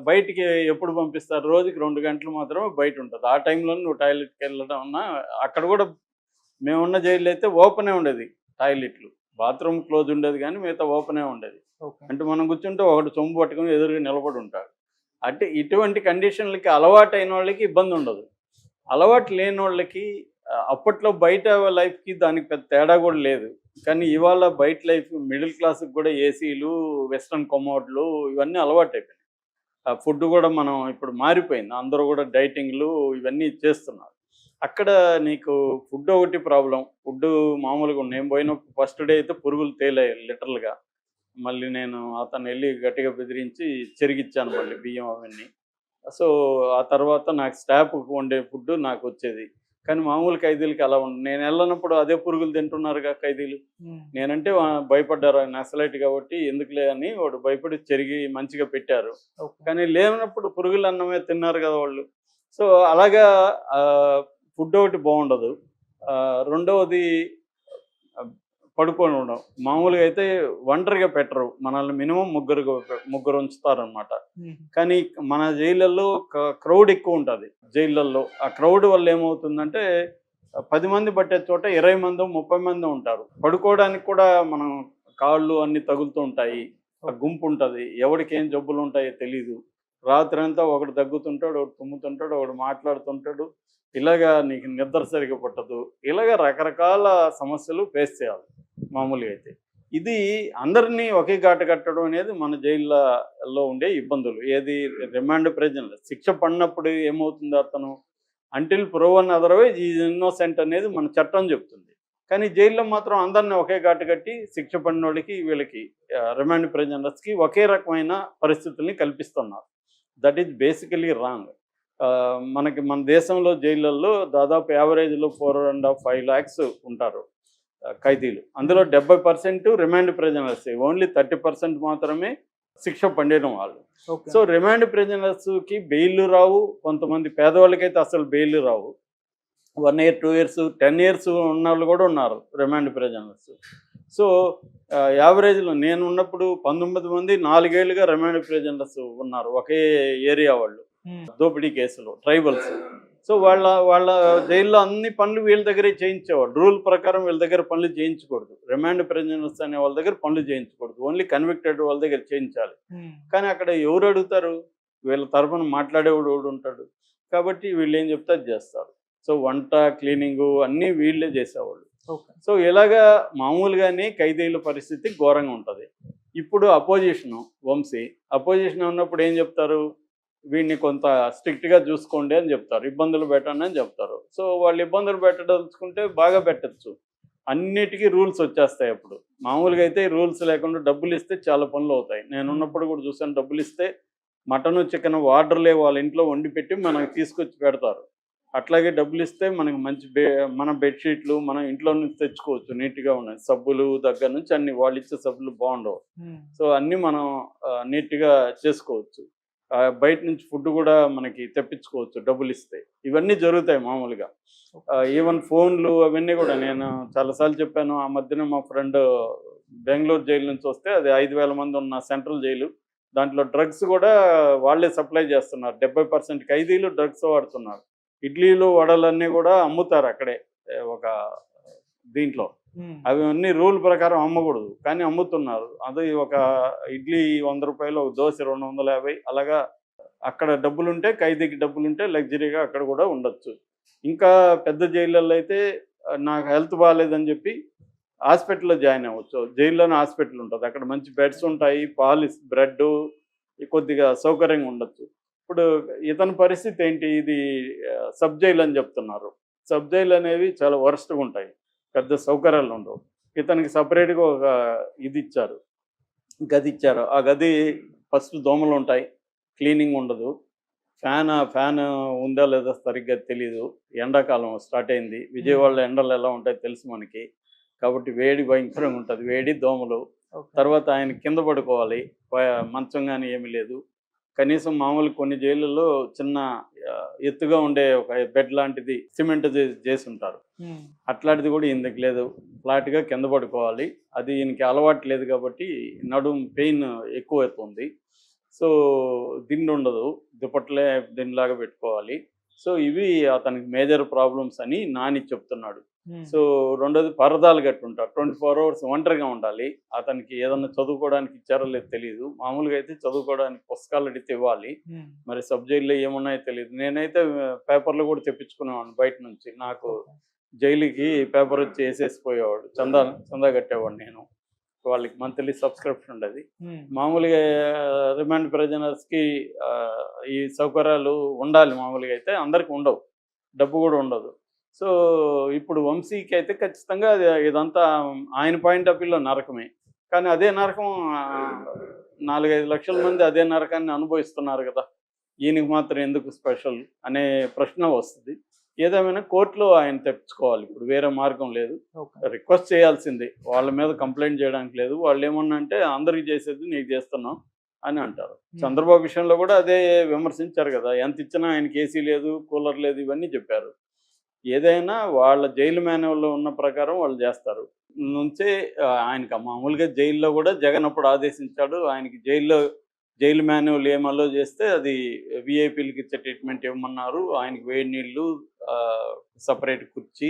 బయటికి ఎప్పుడు పంపిస్తారు? రోజుకి 2 గంటలు మాత్రమే బయటుంటది. ఆ టైంలోనే నువ్వు టాయిలెట్‌కెళ్ళడం అన్నా అక్కడ గూడా మేమున్న జైల్లో అయితే ఓపెనే ఉండేది టాయిలెట్లు. బాత్రూమ్ క్లోజ్ ఉండేది గానీ మిగతా ఓపెనే ఉండేది. ఓకే. అంటే మనం కూర్చుంటే ఒకడు చెంబు పట్టుకొని ఎదురుగా నిలబడి ఉంటాడు. అంటే ఇటువంటి కండిషన్‌లకి అలవాటైనోళ్ళకి ఇబ్బందుండదు. అలవాటు లేనోళ్ళకి అప్పట్లో బయట లైఫ్‌కి దానికి పెద్ద తేడా గూడా లేదు. కానీ ఇవాళ బయట లైఫ్ మిడిల్ క్లాస్‌కి గూడా ఏసీలు, వెస్టర్న్ కమోడ్‌లు ఇవన్నీ అలవాటయిపోయినాయి. ఫుడ్ గూడా మనం ఇప్పుడు మారిపోయింది. అందరూ గూడా డైటింగ్‌లు ఇవన్నీ చేస్తున్నారు. అక్కడ నీకు ఫుడ్ ఒకటి ప్రాబ్లమ్. ఫుడ్డు మామూలుగా నేను పోయినప్పుడు ఫస్ట్ డే అయితే పురుగులు తేలాయి లిటరల్‌గా. మళ్ళీ నేను అతన్నెళ్లి గట్టిగా బెదిరించి చెరిగిచ్చాను మళ్ళీ బియ్యం అవన్నీ. సో, ఆ తర్వాత నాకు స్టాఫ్‌కి వండే ఫుడ్డు నాకొచ్చేది. కానీ మామూలు ఖైదీలకి అలా నేనెళ్ళనప్పుడు అదే పురుగులు తింటున్నారుగా ఖైదీలు. హ్మ్. నేనంటే భయపడ్డారు. నక్సలైట్ కాబట్టి ఎందుకులే అని వాడు భయపడి చెరిగి మంచిగా పెట్టారు. ఓకే. కానీ లేనప్పుడు పురుగులన్నమే తిన్నారు గదా వాళ్ళు. సో, అలాగా ఫుడ్ ఒకటి బావుండదు. రెండవది ఆహ్, పడుకొని ఉండడం. మామూలుగా అయితే ఒంటరిగా పెట్టరు. మనల్ని మినిమమ్ ముగ్గురు ఉంచుతారనమాట. హుహు. కానీ మన జైళ్ళల్లో క్రౌడ్ ఎక్కువుంటది జైళ్ళల్లో. ఆ క్రౌడ్ వల్ల ఏమవుతుందంటే 10 మంది పట్టే చోట 20 మందో, 30 మందో ఉంటారు. పడుకోవడానికి కూడా మనం కాళ్ళు అన్నీ తగులుతూ ఉంటాయి. ఆ ఓకే. గుంపుంటది. ఎవడికేం జబ్బులుంటాయో తెలీదు. రాత్రంతా ఒకడు దగ్గుతుంటాడు, ఒకడు తుమ్ముతుంటాడు, ఒకడు మాట్లాడుతుంటాడు. ఇలాగా నీకు నిద్ర సరిగ్గా పట్టదు. ఇలాగ రకరకాల సమస్యలు ఫేస్ చేయాలి మామూలుగా అయితే. ఇది అందరినీ ఒకే ఘాట కట్టడం అనేది మన జైళ్ళలో ఉండే ఇబ్బందులు. ఏది రిమాండ్ ప్రెజెంట్ శిక్ష పడినప్పుడు ఏమవుతుంది అతను until proven otherwise is innocent అనేది మన చట్టం చెప్తుంది. కానీ జైల్లో మాత్రం అందరిని ఒకే ఘాటు కట్టి శిక్ష పడినోళ్ళకి వీళ్ళకి రిమాండ్ ప్రిజనర్స్‌కి ఒకే రకమైన పరిస్థితుల్ని కల్పిస్తున్నారు. That is basically wrong. మనకి మన దేశంలో జైళ్ళల్లో దాదాపు యావరేజ్‌లో 4.5, 5 లాక్స్ ఉంటారు ఖైదీలు. అందులో హ్మ్. 70% రిమాండ్ ప్రిజనర్సే. ఓన్లీ 30% మాత్రమే శిక్ష పడిన వాళ్ళు. ఓకే. సో, రిమాండ్ ప్రిజనర్స్‌కి బెయిల్‌లు రావు. కొంతమంది పేదవాళ్ళకైతే అసలు బెయిల్‌లు రావు. 1 ఇయర్, 2 ఇయర్స్, 10 ఇయర్స్ ఉన్నోళ్ళు గూడా ఉన్నారు రిమాండ్ ప్రిజనర్స్. సో, యావరేజ్‌లో నేనున్నప్పుడు 19 మంది 4 ఏళ్లుగా రిమాండ్ ప్రిజనర్స్ ఉన్నారు. ఒకే ఏరియా వాళ్ళు. హ్మ్. దోపిడీ కేసులో ట్రైబల్స్. సో, వాళ్ళ వాళ్ళ జైల్‌లో అన్ని పనులు వీళ్ళ దగ్గరే చేయించేవాళ్ళు. రూల్ ప్రకారం వీళ్ళ దగ్గర పనులు చేయించకూడదు. రిమాండ్ ప్రిజనర్స్ అనే వాళ్ళ దగ్గర పనులు చేయించకూడదు. ఓన్లీ కన్విక్టెడ్ వాళ్ళ దగ్గర చేయించాలి. హ్మ్. కానీ అక్కడ ఎవరు అడుగుతారు? వీళ్ళ తరపున మాట్లాడేవాడు ఎవడుంటాడు? కాబట్టి వీళ్ళేం చెప్తే అది జేస్తారు. సో, వంట, క్లీనింగు అన్నీ వీళ్ళే జేసేవాళ్ళు. ఓకే. సో, ఇలాగా మామూలుగానే ఖైదీల పరిస్థితి ఘోరంగా ఉంటది. ఇప్పుడు అపోజిషను వంశీ. అపోజిషన్ ఉన్నప్పుడు ఏం జెప్తారు? వీడిని కొంత స్ట్రిక్ట్‌గా జూసుకోండి అని జెప్తారు. ఇబ్బందులు పెట్టండి అని జెప్తారు. సో, వాళ్ళు ఇబ్బందులు పెట్టదలుచుకుంటే బాగా పెట్టొచ్చు. అన్నిటికి రూల్స్ వచ్చేస్తాయి అప్పుడు. మామూలుగా అయితే రూల్స్ లేకుండా డబ్బులిస్తే చాలా పనులవుతాయి. హ్మ్. నేనున్నప్పుడు గూడా చూసాను డబ్బులిస్తే మటను, చికెను వార్డర్‌లే వాళ్ళ ఇంట్లో వండిపెట్టి మనకు తీసుకొచ్చి పెడతారు. అట్లాగే డబ్బులిస్తే మనకు మంచి మన బెడ్‌షీట్లు మనం ఇంట్లో నుంచి తెచ్చుకోవచ్చు నీట్‌గా ఉన్నాయి. సబ్బులు దగ్గర నుంచి అన్నీ వాళ్ళిచ్చే సబ్బులు బావుండవు. హ్మ్. సో, అన్నీ మనం నీట్‌గా చేసుకోవచ్చు. బయట నుంచి ఫుడ్ గూడా మనకి తెప్పించుకోవచ్చు డబ్బులిస్తే. ఇవన్నీ జరుగుతాయి మామూలుగా. ఓకే. ఈవెన్ ఫోన్‌లు అవన్నీ గూడా నేను చాలా సార్లు చెప్పాను. ఆ మధ్యన మా ఫ్రెండ్ బెంగుళూరు జైలు నుంచొస్తే అది 5,000 మందున్న సెంట్రల్ జైలు. దాంట్లో డ్రగ్స్ గూడా వాళ్ళే సప్లై జేస్తున్నారు. 70% ఖైదీలు డ్రగ్స్ వాడుతున్నారు. ఇడ్లీలు, వడలన్నీ గూడా అమ్ముతారు అక్కడే. ఒక దీంట్లో. హ్మ్. అవన్నీ రూల్ ప్రకారం అమ్మకూడదు. కానీ అమ్ముతున్నారు. అది ఒక ఇడ్లీ రూ. 100, ఒక దోస 250 అలాగా అక్కడ డబ్బులుంటే ఖైదీకి డబ్బులుంటే లగ్జరీగా అక్కడ గూడా ఉండొచ్చు. ఇంకా పెద్ద జైళ్ళల్లో అయితే నాకు హెల్త్ బాలేదని జెప్పి హాస్పిటల్‌లో జాయిన్ అవ్వచ్చు. జైల్లోనే హాస్పిటల్ ఉంటది. అక్కడ మంచి బెడ్స్ ఉంటాయి. బ్రెడ్డు కొద్దిగా సౌకర్యంగా ఉండొచ్చు. ఇప్పుడు ఇతని పరిస్థితి ఏంటి? ఇది సబ్ జైల్ అని జెప్తున్నారు. సబ్ జైల్ అనేవి చాలా వరస్ట్‌గా ఉంటాయి. పెద్ద సౌకర్యాలు ఉండవు. ఇతనికి సెపరేట్‌గా ఒక ఇదిచ్చారు. గదిచ్చారు. ఆ గది ఫస్ట్ దోమలుంటాయి. క్లీనింగ్ ఉండదు. ఫ్యాను ఉందా లేదా సరిగ్గా తెలీదు. ఎండాకాలం స్టార్ట్ అయింది. హ్మ్. విజయవాడలో ఎండలు ఎలా ఉంటాయో తెలుసు మనకి. కాబట్టి వేడి భయంకరంగా ఉంటది. వేడి, దోమలు. ఓకే. తర్వాత ఆయన కింద పడుకోవాలి. ప మంచం గాని ఏమీ లేదు. కనీసం మామూలు కొన్ని జైళ్ళల్లో చిన్న ఎత్తుగా ఉండే ఒక బెడ్ లాంటిది సిమెంట్ జేసుంటారు. హ్మ్. అట్లాంటిది గూడా ఈయనకి లేదు. ఫ్లాట్‌గా కింద పడుకోవాలి. అది ఈయనకి అలవాటు లేదు గాబట్టి నడుము పెయిన్ ఎక్కువైతుంది. సో దిండు ఉండదు, దుపట్లే దిండులాగా పెట్టుకోవాలి. సో ఇవి అతనికి మేజర్ ప్రాబ్లమ్స్ అని నాని చెప్తున్నాడు. సో రెండోది పరదాలు కట్టుంటారు, 24 అవర్స్ ఒంటరిగా ఉండాలి. అతనికి ఏదన్నా చదువుకోవడానికి ఇచ్చారో లేదో తెలియదు. మామూలుగా అయితే చదువుకోవడానికి పుస్తకాలు అడిగితే ఇవ్వాలి. మరి సబ్జెక్టులో ఏమున్నాయో తెలియదు. నేనైతే పేపర్లు కూడా తెప్పించుకునేవాడిని బయట నుంచి. నాకు జైలుకి పేపర్ వచ్చి వేసేసిపోయేవాడు, చందా కట్టేవాడు నేను. వాళ్ళకి మంత్లీ సబ్స్క్రిప్షన్ ఉండేది. మామూలుగా రిమాండ్ ప్రిజనర్స్కి ఈ సౌకర్యాలు ఉండాలి. మామూలుగా అయితే అందరికి ఉండవు, డబ్బు కూడా ఉండదు. సో ఇప్పుడు వంశీకి అయితే ఖచ్చితంగా ఇదంతా ఆయన పాయింట్ ఆఫ్ వ్యూలో నరకమే. కానీ అదే నరకం 4-5 లక్షల మంది అదే నరకాన్ని అనుభవిస్తున్నారు కదా, ఈయనకి మాత్రం ఎందుకు స్పెషల్ అనే ప్రశ్న వస్తుంది. ఏదేమైనా కోర్టులో ఆయన తెప్పించుకోవాలి, ఇప్పుడు వేరే మార్గం లేదు. రిక్వెస్ట్ చేయాల్సిందే, వాళ్ళ మీద కంప్లైంట్ చేయడానికి లేదు. వాళ్ళు ఏమన్నా అంటే అందరికి చేసేది నీకు చేస్తున్నాం అని అంటారు. చంద్రబాబు విషయంలో కూడా అదే విమర్శించారు కదా, ఎంత ఇచ్చినా ఆయనకి ఏసీ లేదు, కూలర్ లేదు, ఇవన్నీ చెప్పారు. ఏదైనా వాళ్ళ జైలు మాన్యువల్లో ఉన్న ప్రకారం వాళ్ళు చేస్తారు. నుంచే ఆయనకి మామూలుగా జైల్లో కూడా జగన్ అప్పుడు ఆదేశించాడు, ఆయనకి జైలు మాన్యువల్ ఏం అలో చేస్తే అది విఐపీలకి ఇచ్చే ట్రీట్మెంట్ ఇవ్వమన్నారు. ఆయనకి వేడి నీళ్ళు, సపరేట్ కుర్చీ,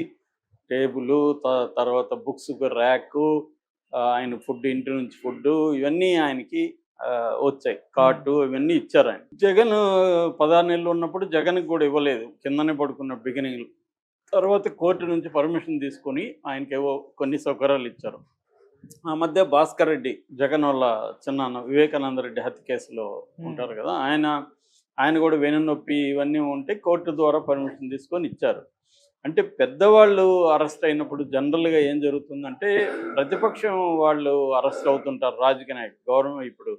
టేబుల్, తర్వాత బుక్స్కి ర్యాకు, ఆయన ఫుడ్, ఇంటి నుంచి ఫుడ్డు, ఇవన్నీ ఆయనకి వచ్చాయి. కార్డు ఇవన్నీ ఇచ్చారు ఆయన. జగన్ 16 నెలలు ఉన్నప్పుడు జగన్కి కూడా ఇవ్వలేదు, కిందనే పడుకున్న బిగినింగ్లో. తర్వాత కోర్టు నుంచి పర్మిషన్ తీసుకొని ఆయనకేవో కొన్ని సౌకర్యాలు ఇచ్చారు. ఆ మధ్య భాస్కర్ రెడ్డి, జగన్ వాళ్ళ చిన్నాన్న, వివేకానంద రెడ్డి హత్య కేసులో ఉంటారు కదా, ఆయన కూడా వెన్నునొప్పి ఇవన్నీ ఉంటే కోర్టు ద్వారా పర్మిషన్ తీసుకొని ఇచ్చారు. అంటే పెద్దవాళ్ళు అరెస్ట్ అయినప్పుడు జనరల్గా ఏం జరుగుతుందంటే ప్రతిపక్షం వాళ్ళు అరెస్ట్ అవుతుంటారు. రాజకీయ నాయకులు, గవర్నమెంట్ ఇప్పుడు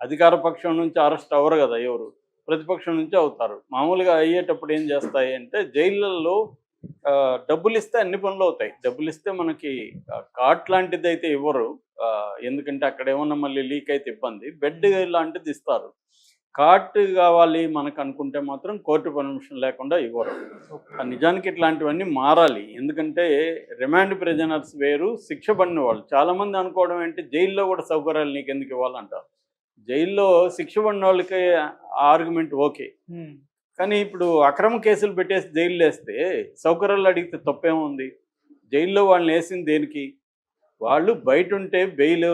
అధికార పక్షం నుంచి అరెస్ట్ అవ్వరు కదా ఎవరు, ప్రతిపక్షం నుంచి అవుతారు. మామూలుగా అయ్యేటప్పుడు ఏం చేస్తాయి అంటే జైళ్ళల్లో డబ్బులు ఇస్తే అన్ని పనులు అవుతాయి. డబ్బులు ఇస్తే మనకి కార్ట్ లాంటిది అయితే ఇవ్వరు, ఎందుకంటే అక్కడ ఏమన్నా మళ్ళీ లీక్ అయితే ఇబ్బంది. బెడ్ లాంటిది ఇస్తారు. కార్ట్ కావాలి మనకు అనుకుంటే మాత్రం కోర్టు పర్మిషన్ లేకుండా ఇవ్వరు. నిజానికి ఇట్లాంటివన్నీ మారాలి. ఎందుకంటే రిమాండ్ ప్రిజనర్స్ వేరు, శిక్ష పడిన వాళ్ళు. చాలామంది అనుకోవడం ఏంటి, జైల్లో కూడా సౌకర్యాలు నీకు ఎందుకు ఇవ్వాలంటారు. జైల్లో శిక్ష పడిన వాళ్ళకి ఆర్గ్యుమెంట్ ఓకే, కానీ ఇప్పుడు అక్రమ కేసులు పెట్టేసి జైలు వేస్తే సౌకర్యాలు అడిగితే తప్పేముంది. జైల్లో వాళ్ళని వేసింది దేనికి? వాళ్ళు బయట ఉంటే బెయిల్